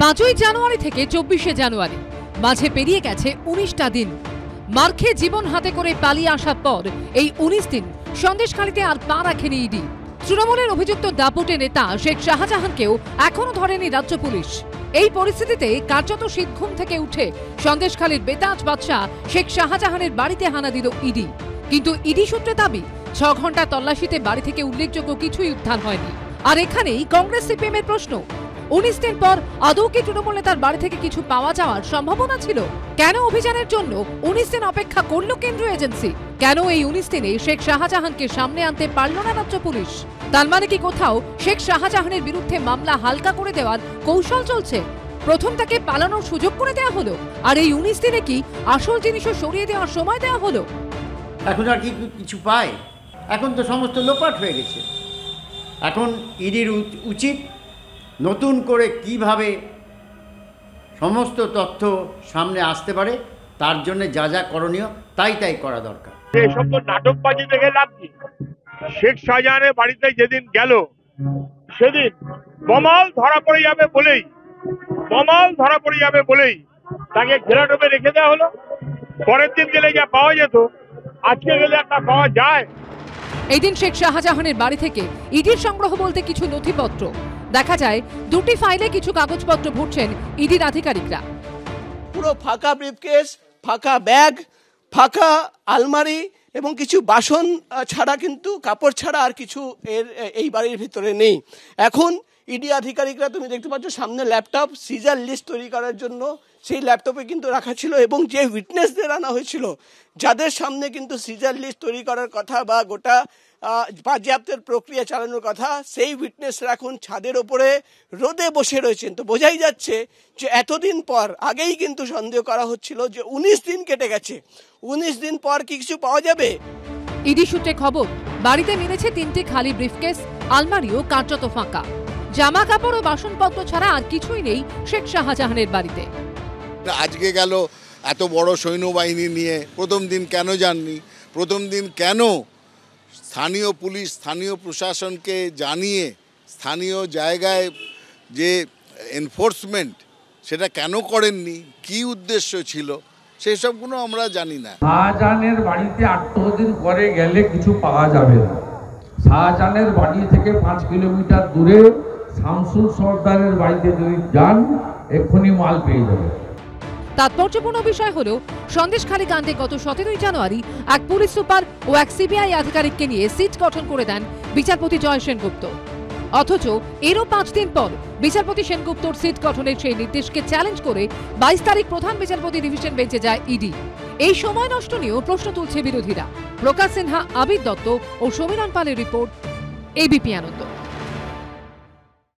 5ই জানুয়ারি থেকে 24শে জানুয়ারি মাঝে পেরিয়ে গেছে 19টা দিন। মার খেয়ে জীবন হাতে করে পালিয়ে আসার পর এই 19 দিন সন্দেশখালীতে আর পা রাখেনি ইডি। তৃণমূলের অভিযুক্ত দাপুটে নেতা শেখ শাহজাহানকেও এখনো ধরেনি রাজ্য পুলিশ। এই পরিস্থিতিতে কার্যত শীতঘুম থেকে উঠে সন্দেশখালীর বেতাজ বাদশাহ শেখ শাহজাহানের বাড়িতে হানা দিল ইডি। কিন্তু ইডি সূত্রে দাবি 6 ঘন্টা তল্লাশিতে বাড়ি থেকে উল্লেখযোগ্য কিছুই উদ্ধার হয়নি। আর এখানেই কংগ্রেস সিপিএমের প্রশ্ন, 19 দিন পর আদৌ কি তৃণমূল নেতার বাড়ি থেকে কিছু পাওয়া যাওয়ার সম্ভাবনা ছিল? কেন অভিযানের জন্য 19 দিন অপেক্ষা করলো কেন্দ্রীয় এজেন্সি? কেন এই 19 দিনে শেখ শাহজাহানকে সামনে আনতে পারল না রাজ্য পুলিশ? তার মানে কি কোথাও শেখ শাহজাহানের বিরুদ্ধে মামলা হালকা করে দেওয়ার কৌশল চলছে? প্রথম তাকে পালানোর সুযোগ করে দেওয়া হলো, আর এই 19 দিনে কি আসল জিনিসও সরিয়ে দেওয়ার সময় দেওয়া হলো? এখন আর কি কিছু পায়? এখন তো সমস্ত লোপাট হয়ে গেছে। এখন ইডির উচিত নতুন করে কিভাবে সমস্ত তথ্য সামনে আসতে পারে, তার জন্য যা যা করণীয় তাই করা দরকার। এসব তো নাটকবাজি দেখে লাভ কি? শেখ শাহজাহানের বাড়িতে যেদিন গেল সেদিন বোমাল ধরা পড়ে যাবে বলেই তাকে ঘেরাটোপে রেখে দেওয়া হলো। পরের দিন গেলে যা পাওয়া যেত আজকে গেলে একটা পাওয়া যায়। এই দিন শেখ শাহজাহানের বাড়ি থেকে ইডির সংগ্রহ বলতে কিছু নথিপত্র দেখা যায়। 2টি ফাইলে কিছু কাগজপত্র ভরছেন ইডির আধিকারিকরা। পুরো ফাঁকা ব্রিফকেস, ফাঁকা ব্যাগ, ফাঁকা আলমারি এবং কিছু বাসন ছাড়া, কিন্তু কাপড় ছাড়া আর কিছু এই বাড়ির ভিতরে নেই। এখন ইডি আধিকারিকরা, তুমি দেখতে পাচ্ছ সামনে ল্যাপটপ, সিজার লিস্ট তৈরি করার জন্য সেই ল্যাপটপে কিন্তু রাখা ছিল, এবং যে উইটনেসদের আনা হয়েছিল যাদের সামনে কিন্তু সিজার লিস্ট তৈরি করার কথা বা গোটা বাজেয়াপ্তের প্রক্রিয়া চালানোর কথা, সেই উইটনেসরা এখন ছাদের ওপরে রোদে বসে রয়েছেন। তো বোঝাই যাচ্ছে যে এতদিন পর, আগেই কিন্তু সন্দেহ করা হচ্ছিল যে 19 দিন কেটে গেছে, 19 দিন পর কি কিছু পাওয়া যাবে? ইডি সূত্রে খবর, বাড়িতে মিলেছে 3টি খালি ব্রিফকেস, আলমারিও কার্যত ফাঁকা। জামা কাপড় ও বাসনপত্র ছাড়া আর কিছুই নেই শেখ শাহজাহানের বাড়িতে। আজকে গেল এত বড় সৈন্যবাহিনী নিয়ে, প্রথম দিন কেন যাননি? প্রথম দিন কেন স্থানীয় পুলিশ, স্থানীয় প্রশাসনকে জানিয়ে স্থানীয় জায়গায় যে এনফোর্সমেন্ট সেটা কেন করেননি? কি উদ্দেশ্য ছিল সেই সবগুলো আমরা জানি না। শাহজাহানের বাড়িতে 8 দিন পরে গেলে কিছু পাওয়া যাবে না। শাহজাহানের বাড়ি থেকে 5 কিলোমিটার দূরে শামসুল সর্দারের বাড়িতে যদি যান, এক্ষুনি মাল পেয়ে যাবে। তাৎপর্যপূর্ণ বিষয় হলো, সন্দেশখালী কাণ্ডে গত 17ই জানুয়ারি এক পুলিশ সুপার ও এক সিবিআই আধিকারিককে নিয়ে সিট গঠন করে দেন বিচারপতি জয় সেনগুপ্ত। অথচ এরও 5 দিন পর বিচারপতি সেনগুপ্তর সিট গঠনের সেই নির্দেশকে চ্যালেঞ্জ করে 22 তারিখ প্রধান বিচারপতি ডিভিশন বেঞ্চে যায় ইডি। এই সময় নষ্ট নিয়েও প্রশ্ন তুলছে বিরোধীরা। প্রকাশ সিনহা, আবির দত্ত ও সমীরণ পালের রিপোর্ট, এবিপি আনন্দ।